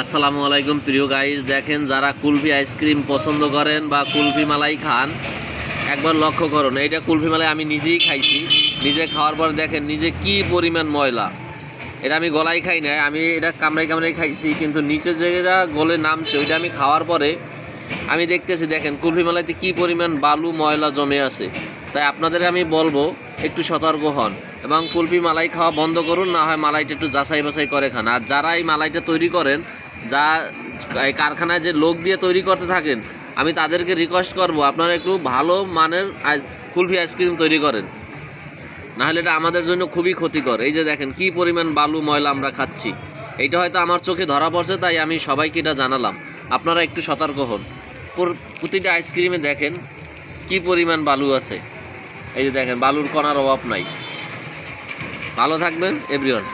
আসসালামু আলাইকুম প্রিয় গাইস, দেখেন যারা কুলফি আইসক্রিম পছন্দ করেন বা কুলফি মালাই খান একবার লক্ষ্য করুন। এইটা কুলফি মালাই আমি নিজেই খাইছি। নিজে খাওয়ার পর দেখেন নিজে কি পরিমাণ ময়লা। এটা আমি গলায় খাই না, আমি এটা কামড়াই কামড়াই খাইছি, কিন্তু নিচে যেটা গলে নামছে ওইটা আমি খাওয়ার পরে আমি দেখতেছি দেখেন কুলফি মালাইতে কি পরিমাণ বালু ময়লা জমে আছে। তাই আপনাদের আমি বলবো একটু সতর্ক হন এবং কুলফি মালাই খাওয়া বন্ধ করুন, না হয় মালাইটা একটু যাচাই বাছাই করে খান। আর যারা এই মালাইটা তৈরি করেন, যা এই কারখানায় যে লোক দিয়ে তৈরি করতে থাকেন, আমি তাদেরকে রিকোয়েস্ট করব আপনারা একটু ভালো মানের কুলফি আইসক্রিম তৈরি করেন, নাহলে এটা আমাদের জন্য খুবই ক্ষতিকর। এই যে দেখেন কি পরিমাণ বালু ময়লা আমরা খাচ্ছি, এইটা হয়তো আমার চোখে ধরা পড়ছে, তাই আমি সবাইকে এটা জানালাম। আপনারা একটু সতর্ক হন। প্রতিটা আইসক্রিমে দেখেন কি পরিমাণ বালু আছে। এই যে দেখেন বালুর কণার অভাব নাই। ভালো থাকবেন এভরিওয়ান।